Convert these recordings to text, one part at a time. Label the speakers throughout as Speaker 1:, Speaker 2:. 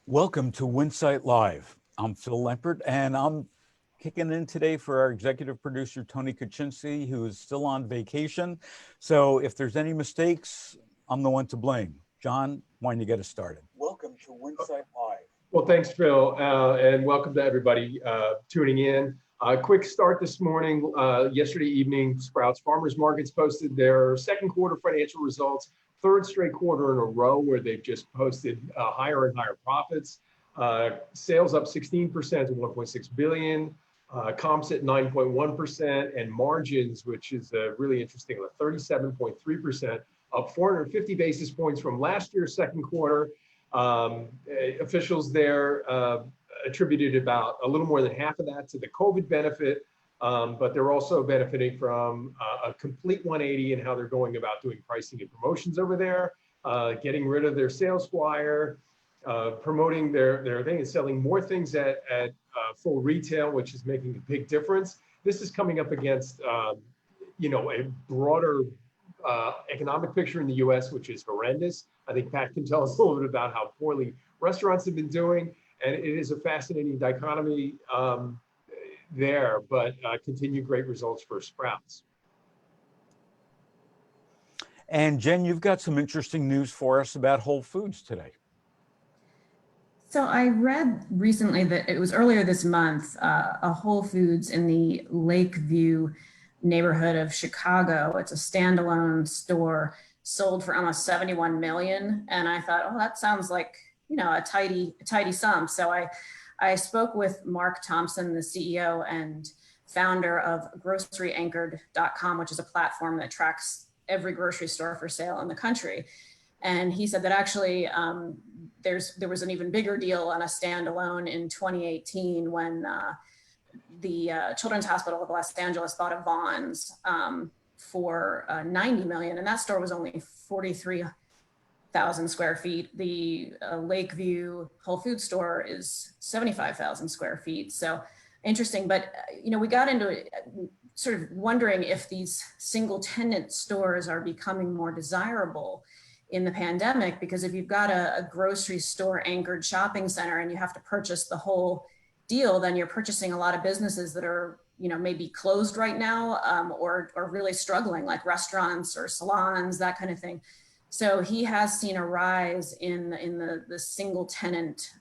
Speaker 1: Welcome to Winsight Live. I'm Phil Lempert, and I'm kicking in today for our executive producer, Tony Kaczynski, who is still on vacation. So if there's any mistakes, I'm the one to blame. John, why don't you get us started? Welcome to Winsight Live.
Speaker 2: Well, thanks, Phil, and welcome to everybody tuning in. Quick start this morning. Yesterday evening, Sprouts Farmers Markets posted their second quarter financial results, third straight quarter in a row where they've just posted higher and higher profits. Sales up 16% to 1.6 billion, comps at 9.1%, and margins, which is really interesting, at 37.3%, up 450 basis points from last year's second quarter. Officials there attributed about a little more than half of that to the COVID benefit, but they're also benefiting from a complete 180 in how they're going about doing pricing and promotions over there, getting rid of their sales flyer, promoting their thing and selling more things at full retail, which is making a big difference. This is coming up against a broader economic picture in the U.S., which is horrendous. I think Pat can tell us a little bit about how poorly restaurants have been doing, and it is a fascinating dichotomy there, but continued great results for Sprouts.
Speaker 1: And Jen, you've got some interesting news for us about Whole Foods today.
Speaker 3: So I read recently that it was earlier this month, a Whole Foods in the Lakeview neighborhood of Chicago. It's a standalone store, sold for almost 71 million. And I thought, oh, that sounds like, a tidy sum. So I spoke with Mark Thompson, the CEO and founder of groceryanchored.com, which is a platform that tracks every grocery store for sale in the country. And he said that actually there was an even bigger deal on a standalone in 2018 when the Children's Hospital of Los Angeles bought a Vons for 90 million, and that store was only 43,000 square feet. The Lakeview Whole Foods store is 75,000 square feet. So interesting, but we got into it, sort of wondering if these single tenant stores are becoming more desirable in the pandemic, because if you've got a grocery store anchored shopping center and you have to purchase the whole deal, then you're purchasing a lot of businesses that are maybe closed right now, or really struggling, like restaurants or salons, that kind of thing. So he has seen a rise in the single tenant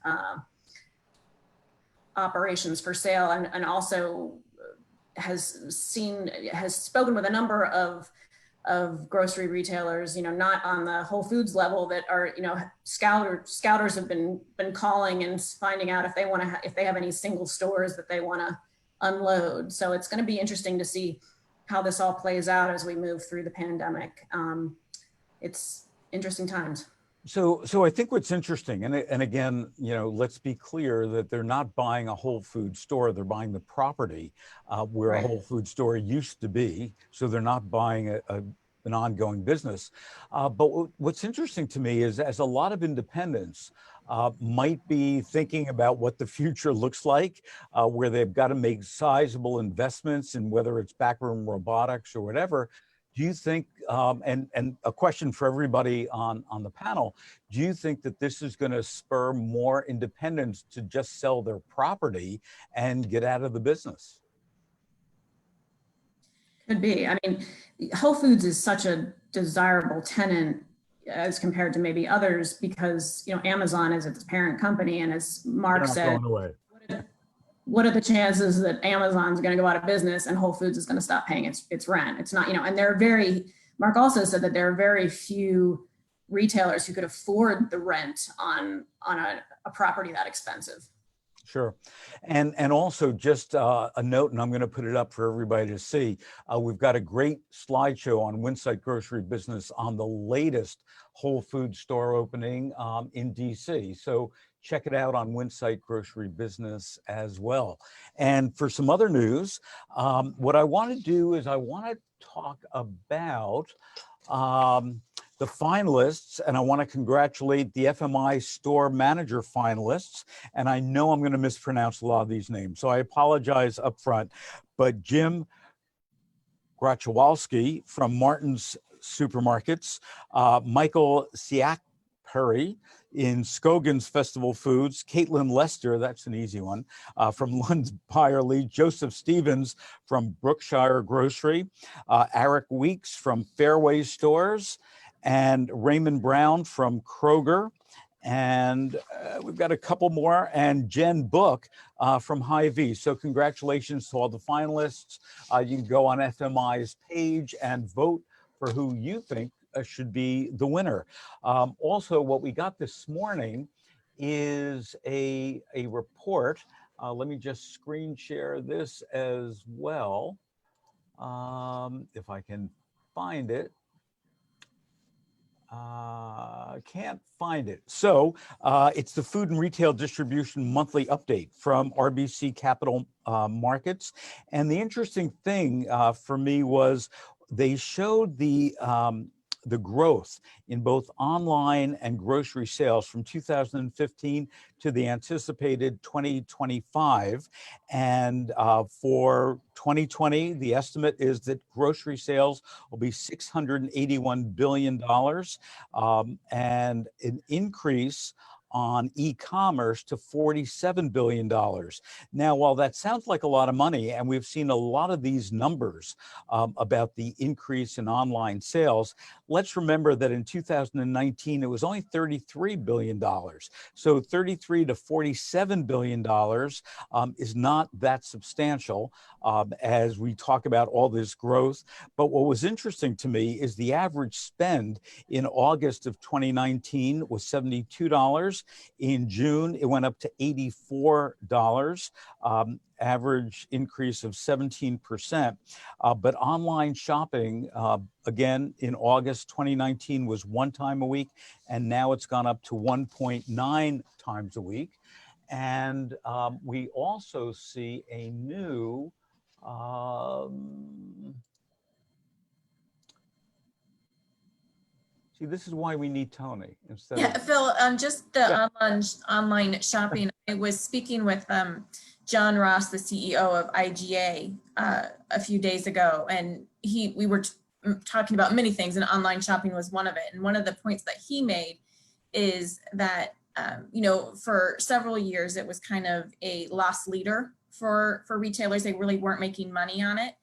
Speaker 3: operations for sale, and also has spoken with a number of grocery retailers, not on the Whole Foods level, that are, scouters have been calling and finding out if they have any single stores that they want to unload. So it's going to be interesting to see how this all plays out as we move through the pandemic. It's interesting times.
Speaker 1: So I think what's interesting, and again, let's be clear that they're not buying a Whole Foods store, they're buying the property where
Speaker 3: Right.
Speaker 1: A Whole Foods store used to be. So they're not buying an ongoing business. But what's interesting to me is, as a lot of independents might be thinking about what the future looks like, where they've got to make sizable investments in whether it's backroom robotics or whatever. Do you think, and a question for everybody on the panel, do you think that this is going to spur more independents to just sell their property and get out of the business?
Speaker 3: Could be. I mean, Whole Foods is such a desirable tenant as compared to maybe others, because Amazon is its parent company, and as Mark said, what are the chances that Amazon's going to go out of business and Whole Foods is going to stop paying its rent? It's not, and Mark also said that there are very few retailers who could afford the rent on a property that expensive.
Speaker 1: Sure. And also just a note, and I'm going to put it up for everybody to see. We've got a great slideshow on Winsight Grocery Business on the latest Whole Foods store opening in DC. So check it out on Winsight Grocery Business as well. And for some other news, what I want to do is I want to talk about the finalists, and I want to congratulate the FMI store manager finalists. And I know I'm going to mispronounce a lot of these names, so I apologize up front. But Jim Grachowalski from Martin's Supermarkets, Michael Siak Perry. In Scogan's Festival Foods, Caitlin Lester, that's an easy one, from Lund's Byerly, Joseph Stevens from Brookshire Grocery, Eric Weeks from Fairway Stores, and Raymond Brown from Kroger. And we've got a couple more, and Jen Book from Hy-Vee. So congratulations to all the finalists. You can go on FMI's page and vote for who you think should be the winner. Also, what we got this morning is a report. Let me just screen share this as well, if I can find it. Can't find it. So it's the Food and Retail Distribution Monthly Update from RBC Capital Markets. And the interesting thing for me was they showed the growth in both online and grocery sales from 2015 to the anticipated 2025. And for 2020, the estimate is that grocery sales will be $681 billion, and an increase on e-commerce to $47 billion. Now, while that sounds like a lot of money, and we've seen a lot of these numbers about the increase in online sales, let's remember that in 2019, it was only $33 billion. So $33 to $47 billion is not that substantial as we talk about all this growth. But what was interesting to me is the average spend in August of 2019 was $72. In June, it went up to $84, average increase of 17%. But online shopping, again, in August 2019 was 1 time a week, and now it's gone up to 1.9 times a week. And we also see a new, see, this is why we need Tony instead
Speaker 4: Yeah,
Speaker 1: of...
Speaker 4: Phil, just the online shopping, I was speaking with John Ross, the CEO of IGA, a few days ago, and we were talking about many things, and online shopping was one of it. And one of the points that he made is that, you know, for several years, it was kind of a loss leader for retailers. They really weren't making money on it.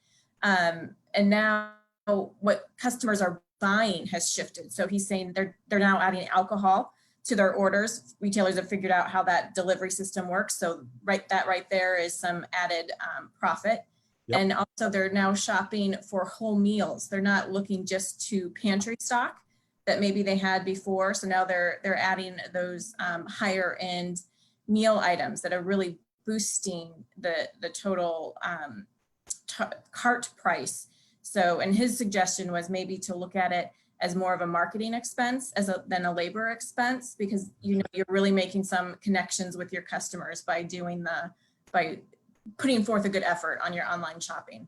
Speaker 4: And now what customers are buying has shifted. So he's saying they're now adding alcohol to their orders. Retailers have figured out how that delivery system works. So right there is some added profit. Yep. And also they're now shopping for whole meals. They're not looking just to pantry stock that maybe they had before. So now they're adding those higher end meal items that are really boosting the total cart price. So, and his suggestion was maybe to look at it as more of a marketing expense than a labor expense, because you know you're really making some connections with your customers by putting forth a good effort on your online shopping.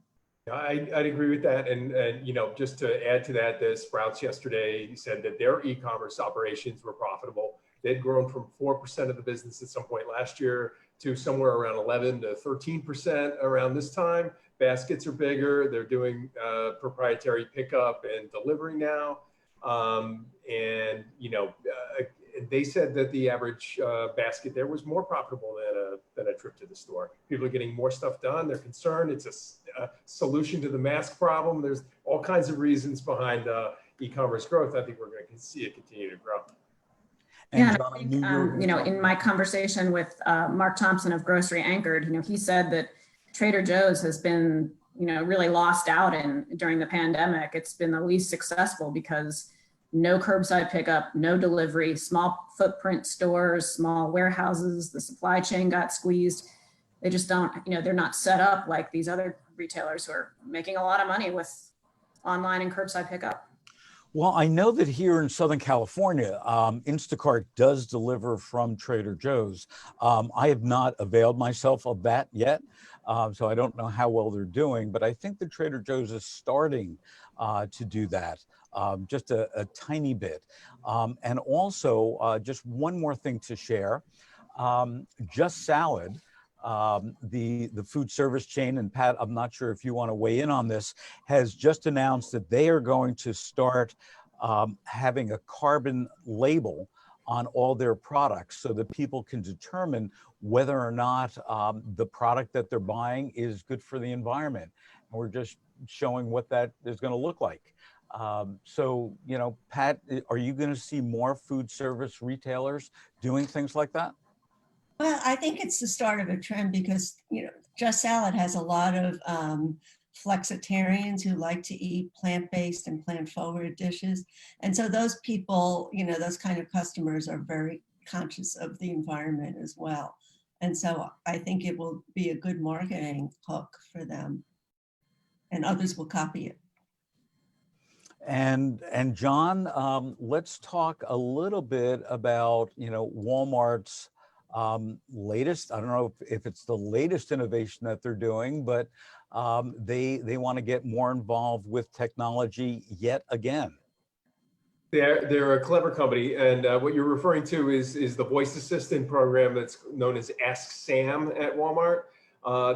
Speaker 2: I'd agree with that. And you know, just to add to that, the Sprouts yesterday said that their e-commerce operations were profitable. They'd grown from 4% of the business at some point last year to somewhere around 11 to 13% around this time. Baskets are bigger. They're doing proprietary pickup and delivery now. And, you know, they said that the average basket there was more profitable than a trip to the store. People are getting more stuff done. They're concerned. It's a solution to the mask problem. There's all kinds of reasons behind e-commerce growth. I think we're going to see it continue to grow.
Speaker 3: And I think, you know, in my conversation with Mark Thompson of Grocery Anchored, you know, he said that Trader Joe's has been, you know, really lost out during the pandemic. It's been the least successful because no curbside pickup, no delivery, small footprint stores, small warehouses, the supply chain got squeezed. They just don't, you know, they're not set up like these other retailers who are making a lot of money with online and curbside pickup.
Speaker 1: Well, I know that here in Southern California, Instacart does deliver from Trader Joe's. I have not availed myself of that yet, so I don't know how well they're doing, but I think the Trader Joe's is starting to do that, just a tiny bit. And also, just one more thing to share, Just Salad, the food service chain, and Pat, I'm not sure if you want to weigh in on this, has just announced that they are going to start having a carbon label on all their products so that people can determine whether or not the product that they're buying is good for the environment. And we're just showing what that is going to look like. So, you know, Pat, are you going to see more food service retailers doing things like that?
Speaker 5: Well, I think it's the start of a trend because, Just Salad has a lot of flexitarians who like to eat plant-based and plant-forward dishes. And so those people, those kind of customers are very conscious of the environment as well. And so I think it will be a good marketing hook for them, and others will copy it.
Speaker 1: And John, let's talk a little bit about, Walmart's latest, I don't know if it's the latest innovation that they're doing, but they want to get more involved with technology yet again.
Speaker 2: They're a clever company, and what you're referring to is the voice assistant program that's known as Ask Sam at Walmart.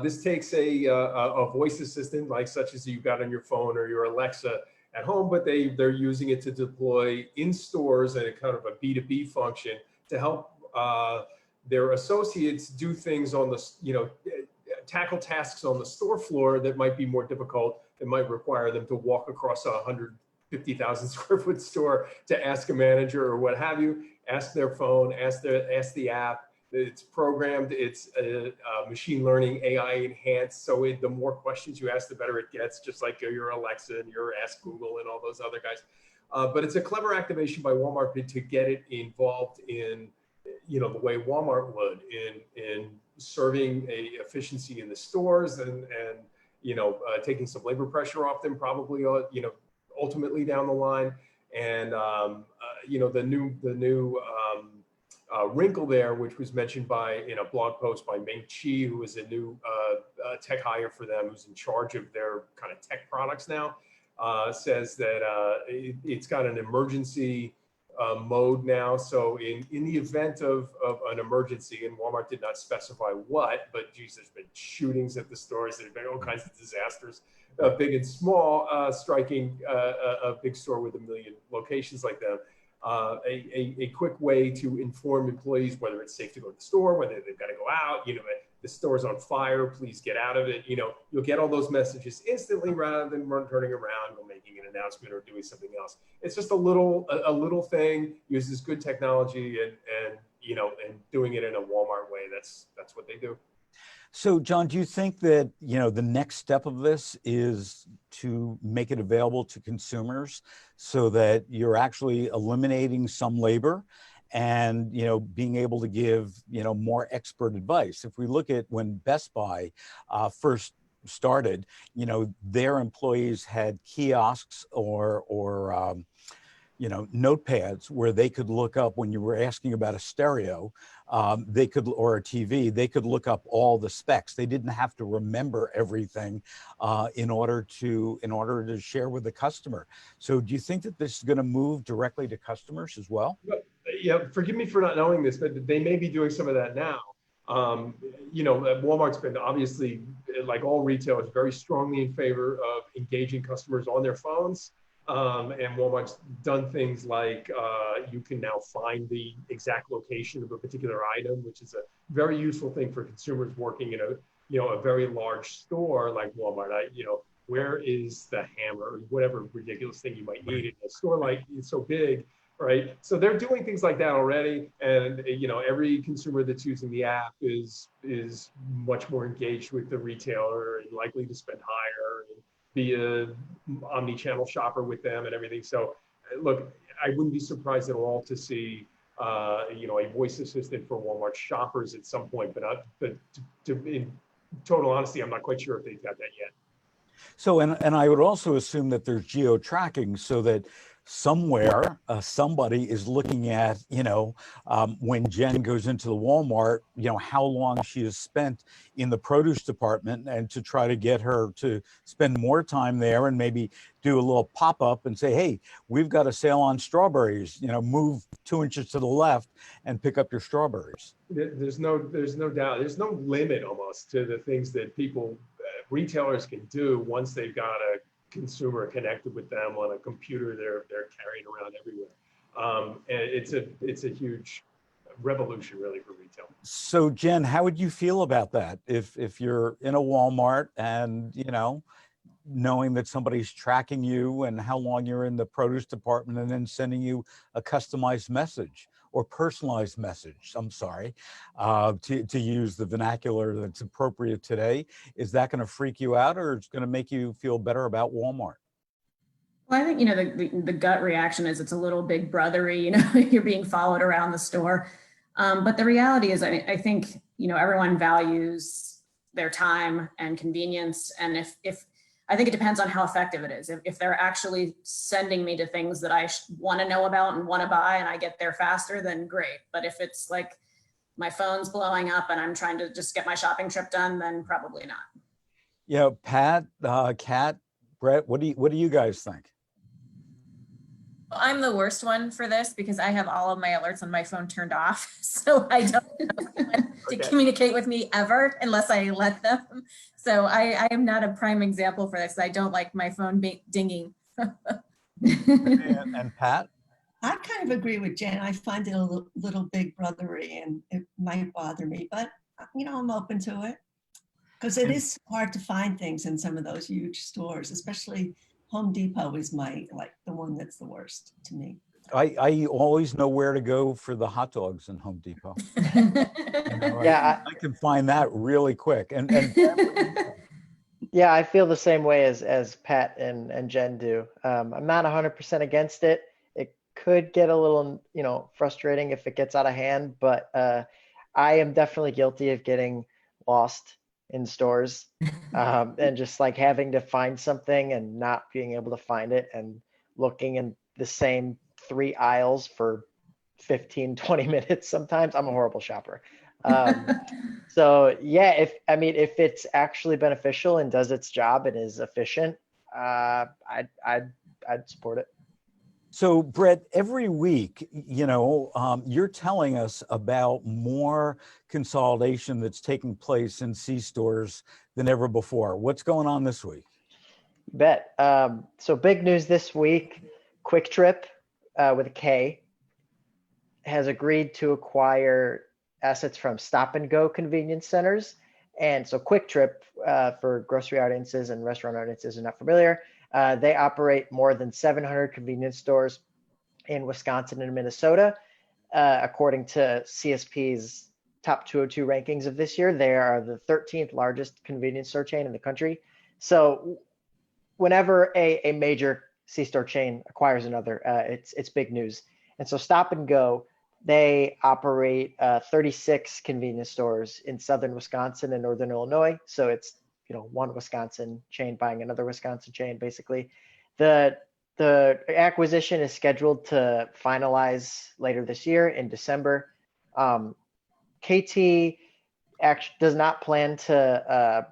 Speaker 2: This takes a voice assistant like such as you've got on your phone or your Alexa at home, but they're using it to deploy in stores and a kind of a B2B function to help their associates do things on the, tackle tasks on the store floor that might be more difficult, that might require them to walk across 150,000 square foot store to ask a manager or what have you, ask their phone, ask the app. It's programmed, it's machine learning, AI enhanced. So the more questions you ask, the better it gets, just like your Alexa and your Ask Google and all those other guys. But it's a clever activation by Walmart to get it involved in, the way Walmart would in serving a efficiency in the stores and taking some labor pressure off them, probably, ultimately down the line. And, the new wrinkle there, which was mentioned in a blog post by Ming Chi, who is a new tech hire for them, who's in charge of their kind of tech products now, says that it's got an emergency mode now. So in the event of an emergency, and Walmart did not specify what, but geez, there's been shootings at the stores, there's been all kinds of disasters, big and small, striking a big store with 1 million locations like them. A quick way to inform employees whether it's safe to go to the store, whether they've got to go out, the store's on fire, please get out of it. You'll get all those messages instantly rather than turning around or making an announcement or doing something else. It's just a little thing, uses good technology and doing it in a Walmart way. That's what they do.
Speaker 1: So, John, do you think that, the next step of this is to make it available to consumers so that you're actually eliminating some labor and, being able to give, more expert advice? If we look at when Best Buy first started, their employees had kiosks or notepads where they could look up when you were asking about a stereo, or a TV, they could look up all the specs. They didn't have to remember everything in order to share with the customer. So do you think that this is going to move directly to customers as well?
Speaker 2: Yeah, forgive me for not knowing this, but they may be doing some of that now. Walmart's been obviously, like all retailers, very strongly in favor of engaging customers on their phones. And Walmart's done things like you can now find the exact location of a particular item, which is a very useful thing for consumers working in a very large store like Walmart. Where is the hammer or whatever ridiculous thing you might need in a store like it's so big, right? So they're doing things like that already, and every consumer that's using the app is much more engaged with the retailer and likely to spend higher and be a omni-channel shopper with them and everything. So look, I wouldn't be surprised at all to see a voice assistant for Walmart shoppers at some point, but in total honesty, I'm not quite sure if they've got that yet.
Speaker 1: So, and I would also assume that there's geo-tracking so that somewhere somebody is looking at, when Jen goes into the Walmart, how long she has spent in the produce department, and to try to get her to spend more time there and maybe do a little pop-up and say, hey, we've got a sale on strawberries, move 2 inches to the left and pick up your strawberries.
Speaker 2: There's no doubt. There's no limit almost to the things that retailers can do once they've got a consumer connected with them on a computer they're carrying around everywhere. And it's a huge revolution really for retail.
Speaker 1: So Jen, how would you feel about that if you're in a Walmart and, you know, knowing that somebody's tracking you and how long you're in the produce department and then sending you a customized message or personalized message, I'm sorry, to use the vernacular that's appropriate today? Is that going to freak you out, or it's going to make you feel better about Walmart?
Speaker 3: Well, I think, you know, the gut reaction is it's a little big brothery, you know, you're being followed around the store. But the reality is, I think, you know, everyone values their time and convenience. And if I think it depends on how effective it is. If they're actually sending me to things that I want to know about and want to buy and I get there faster, then great. But if it's like my phone's blowing up and I'm trying to just get my shopping trip done, then probably not.
Speaker 1: Yeah, Pat, Kat, Brett, what do you guys think?
Speaker 4: I'm the worst one for this because I have all of my alerts on my phone turned off. So I don't have anyone to communicate with me ever unless I let them. So I am not a prime example for this. I don't like my phone dinging.
Speaker 1: And Pat?
Speaker 5: I kind of agree with Jen. I find it a little big brothery and it might bother me, but you know, I'm open to it because it is hard to find things in some of those huge stores, especially Home Depot is the one that's the worst to me.
Speaker 1: I always know where to go for the hot dogs in Home Depot. You know,
Speaker 6: Yeah,
Speaker 1: I can find that really quick. And
Speaker 6: yeah, I feel the same way as Pat and Jen do. I'm not 100% against it. It could get a little, you know, frustrating if it gets out of hand, but I am definitely guilty of getting lost in stores and just like having to find something and not being able to find it and looking in the same 3 aisles for 15, 20 minutes sometimes. I'm a horrible shopper. So yeah, if it's actually beneficial and does its job and is efficient, I'd support it.
Speaker 1: so Brett, every week, you know, you're telling us about more consolidation that's taking place in C-stores than ever before. What's going on this week?
Speaker 6: Bet. So big news this week, Quick Trip with a K has agreed to acquire assets from Stop and Go convenience centers. And so Quick Trip, for grocery audiences and restaurant audiences who are not familiar, they operate more than 700 convenience stores in Wisconsin and Minnesota. According to CSP's top 202 rankings of this year, they are the 13th largest convenience store chain in the country. So whenever a major C-store chain acquires another, it's big news. And so Stop and Go, they operate 36 convenience stores in southern Wisconsin and northern Illinois. So it's, you know, one Wisconsin chain buying another Wisconsin chain, basically. The acquisition is scheduled to finalize later this year in December. KT actually does not plan to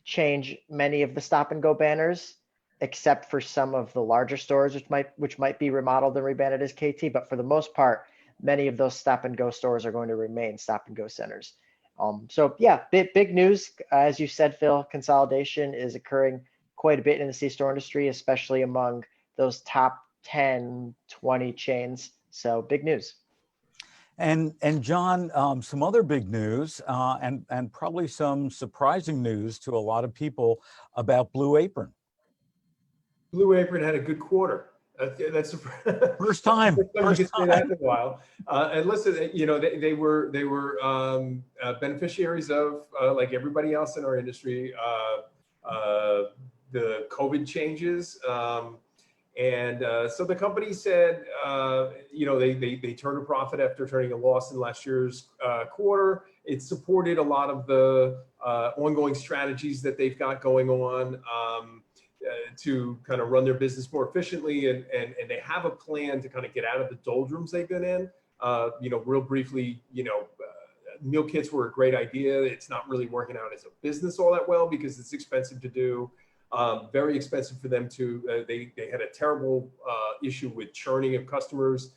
Speaker 6: change many of the Stop and Go banners, except for some of the larger stores, which might be remodeled and rebranded as KT. But for the most part, many of those Stop and Go stores are going to remain Stop and Go centers. So yeah, big news. As you said, Phil, consolidation is occurring quite a bit in the C-store industry, especially among those top 10, 20 chains. So big news.
Speaker 1: And John, some other big news and probably some surprising news to a lot of people about Blue Apron.
Speaker 2: Blue Apron had a good quarter. That's the
Speaker 1: First time.
Speaker 2: First time you can say that in a while. And listen, you know, they were beneficiaries of, like everybody else in our industry, the COVID changes. And so the company said, you know, they turned a profit after turning a loss in last year's quarter. It supported a lot of the ongoing strategies that they've got going on to kind of run their business more efficiently. And they have a plan to kind of get out of the doldrums they've been in. You know, real briefly, you know, meal kits were a great idea. It's not really working out as a business all that well because it's expensive to do. Very expensive for them to, they had a terrible issue with churning of customers.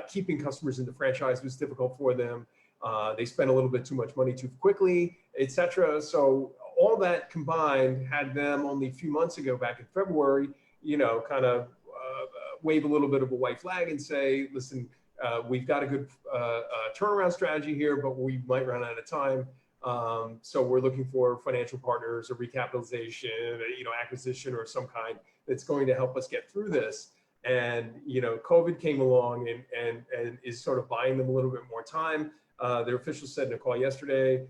Speaker 2: Keeping customers in the franchise was difficult for them. They spent a little bit too much money too quickly, etc. So all that combined had them only a few months ago, back in February, you know, kind of wave a little bit of a white flag and say, listen, we've got a good turnaround strategy here, but we might run out of time. So we're looking for financial partners, a recapitalization, acquisition or some kind that's going to help us get through this. And, COVID came along and is sort of buying them a little bit more time. Their officials said in a call yesterday,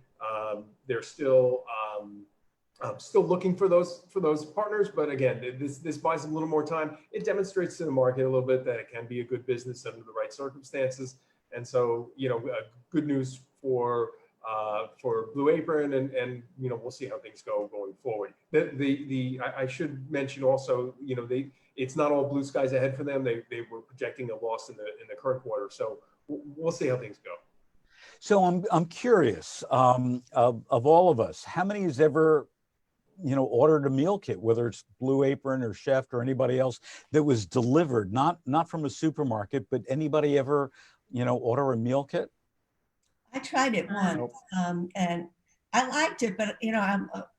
Speaker 2: they're still looking for those partners. But again, this buys them a little more time. It demonstrates to the market a little bit that it can be a good business under the right circumstances. And so, good news for Blue Apron, and we'll see how things go going forward. I should mention also, it's not all blue skies ahead for them. They were projecting a loss in the current quarter, so we'll see how things go.
Speaker 1: So I'm curious, of all of us, how many has ever ordered a meal kit, whether it's Blue Apron or Chef or anybody else, that was delivered, not from a supermarket, but anybody ever order a meal kit?
Speaker 5: I tried it once, and I liked it, but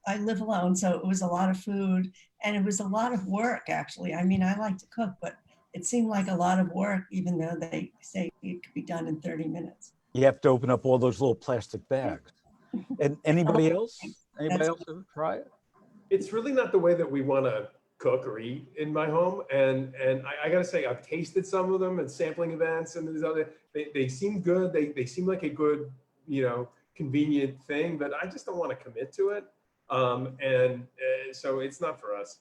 Speaker 5: I live alone, so it was a lot of food, and it was a lot of work, actually. I mean, I like to cook, but it seemed like a lot of work, even though they say it could be done in 30 minutes.
Speaker 1: You have to open up all those little plastic bags. And anybody else? Anybody else ever try it?
Speaker 2: It's really not the way that we want to cook or eat in my home, and I gotta say, I've tasted some of them at sampling events, and these other. They seem good. They seem like a good, convenient thing, but I just don't want to commit to it. So it's not for us.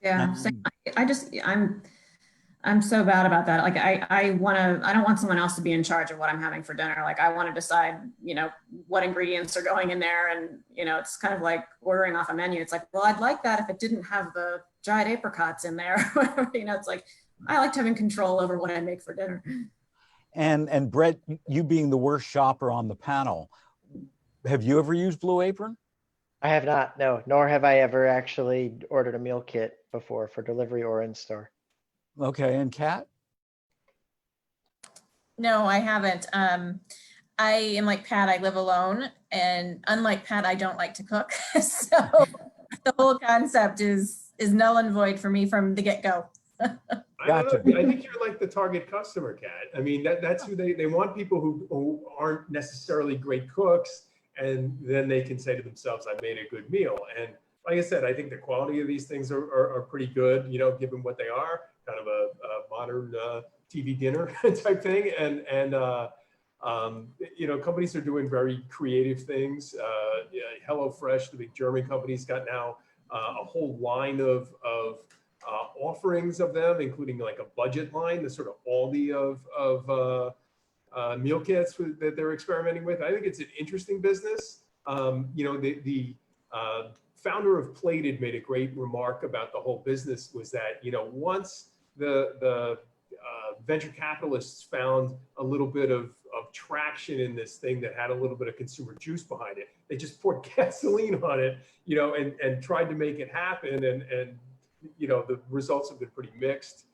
Speaker 3: Yeah, so I'm so bad about that. Like I don't want someone else to be in charge of what I'm having for dinner. Like I want to decide, what ingredients are going in there. And, it's kind of like ordering off a menu. It's like, well, I'd like that if it didn't have the dried apricots in there. It's like, I liked having control over what I make for dinner.
Speaker 1: And Brett, you being the worst shopper on the panel, have you ever used Blue Apron?
Speaker 6: I have not, no, nor have I ever actually ordered a meal kit before for delivery or in store.
Speaker 1: Okay, and Kat?
Speaker 4: No, I haven't. I am like Pat, I live alone, and unlike Pat, I don't like to cook. So the whole concept is null and void for me from the get-go.
Speaker 1: Gotcha.
Speaker 2: I think you're like the target customer, Kat. I mean, that's who they want, people who aren't necessarily great cooks, and then they can say to themselves, I made a good meal. And like I said, I think the quality of these things are pretty good, given what they are, kind of a modern TV dinner type thing. And companies are doing very creative things. HelloFresh, the big German company's got now a whole line of offerings of them, including like a budget line, the sort of Aldi of meal kits that they're experimenting with. I think it's an interesting business. The founder of Plated made a great remark about the whole business, was that, once the venture capitalists found a little bit of traction in this thing that had a little bit of consumer juice behind it, they just poured gasoline on it, and tried to make it happen. And the results have been pretty mixed.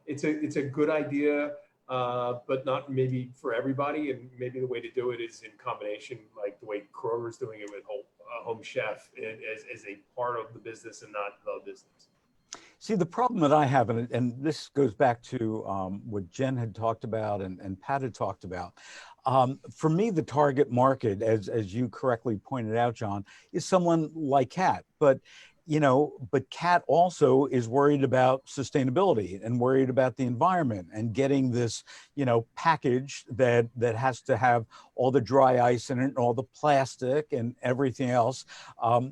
Speaker 2: It's a good idea, but not maybe for everybody. And maybe the way to do it is in combination, like the way Kroger's doing it with Home Chef, as a part of the business and not the business.
Speaker 1: See, the problem that I have, and this goes back to what Jen had talked about and Pat had talked about. For me, the target market, as you correctly pointed out, John, is someone like Kat. But Kat also is worried about sustainability and worried about the environment, and getting this, package that has to have all the dry ice in it and all the plastic and everything else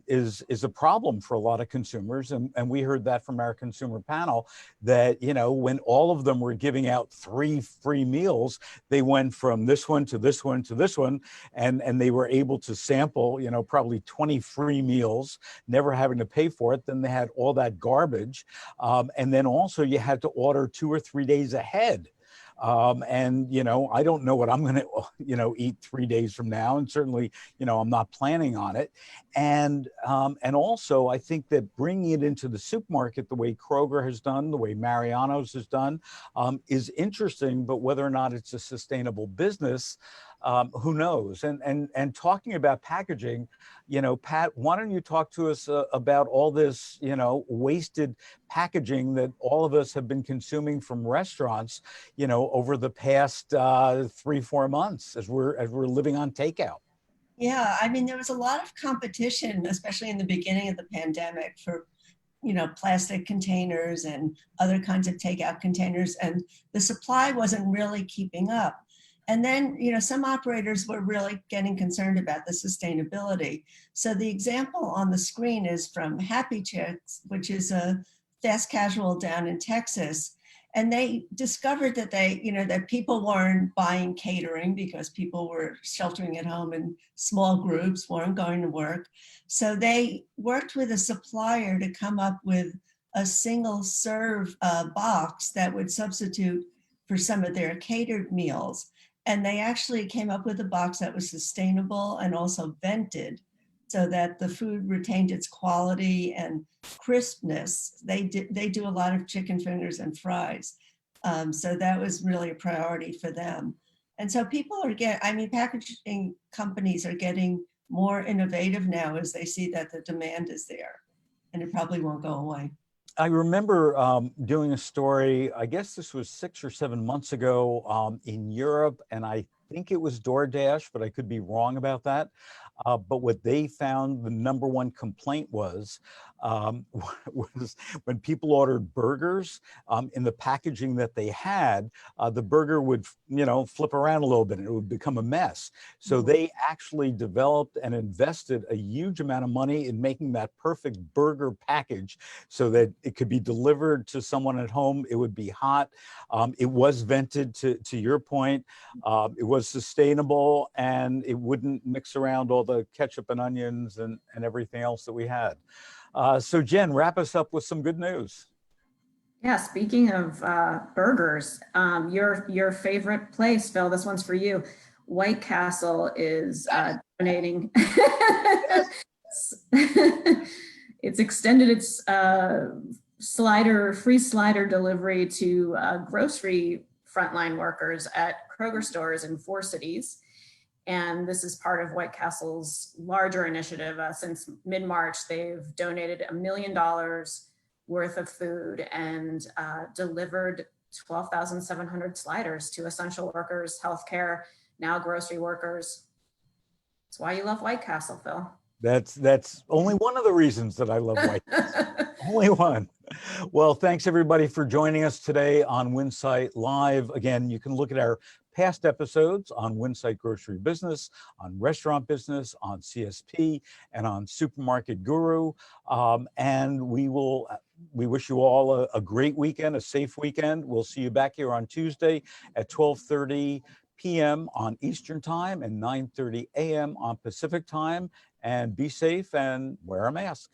Speaker 1: is a problem for a lot of consumers. And we heard that from our consumer panel, that, when all of them were giving out 3 free meals, they went from this one to this one to this one, and they were able to sample, probably 20 free meals, never having to pay for it. Then they had all that garbage. And then also you had to order 2 or 3 days ahead. And, I don't know what I'm going to, eat 3 days from now. And certainly, I'm not planning on it. And also I think that bringing it into the supermarket, the way Kroger has done, the way Mariano's has done, is interesting, but whether or not it's a sustainable business, who knows? And talking about packaging, you know, Pat, why don't you talk to us about all this, you know, wasted packaging that all of us have been consuming from restaurants, you know, over the past 3-4 months as we're living on takeout.
Speaker 5: Yeah, I mean, there was a lot of competition, especially in the beginning of the pandemic, for plastic containers and other kinds of takeout containers, and the supply wasn't really keeping up. And then, some operators were really getting concerned about the sustainability. So the example on the screen is from Happy Chicks, which is a fast casual down in Texas. And they discovered that that people weren't buying catering because people were sheltering at home in small groups, weren't going to work. So they worked with a supplier to come up with a single serve box that would substitute for some of their catered meals. And they actually came up with a box that was sustainable and also vented so that the food retained its quality and crispness. They do a lot of chicken fingers and fries. So that was really a priority for them. And so people are packaging companies are getting more innovative now as they see that the demand is there, and it probably won't go away.
Speaker 1: I remember doing a story, I guess this was 6 or 7 months ago in Europe, and I think it was DoorDash, but I could be wrong about that. But what they found the number one complaint was when people ordered burgers in the packaging that they had, the burger would, flip around a little bit and it would become a mess. So they actually developed and invested a huge amount of money in making that perfect burger package so that it could be delivered to someone at home. It would be hot. It was vented, to your point. It was sustainable, and it wouldn't mix around all the ketchup and onions and everything else that we had. So Jen, wrap us up with some good news.
Speaker 3: Yeah, speaking of burgers, your favorite place, Phil, this one's for you. White Castle is donating. It's extended its free slider delivery to grocery frontline workers at Kroger stores in 4 cities. And this is part of White Castle's larger initiative. Since mid-March, they've donated $1 million worth of food and delivered 12,700 sliders to essential workers, healthcare, now grocery workers. That's why you love White Castle, Phil.
Speaker 1: That's only one of the reasons that I love White Castle. Only one. Well, thanks everybody for joining us today on Winsight Live. Again, you can look at our past episodes on Winsight Grocery Business, on Restaurant Business, on CSP, and on Supermarket Guru. And we wish you all a great weekend, a safe weekend. We'll see you back here on Tuesday at 12:30 p.m. on Eastern Time and 9:30 a.m. on Pacific Time. And be safe and wear a mask.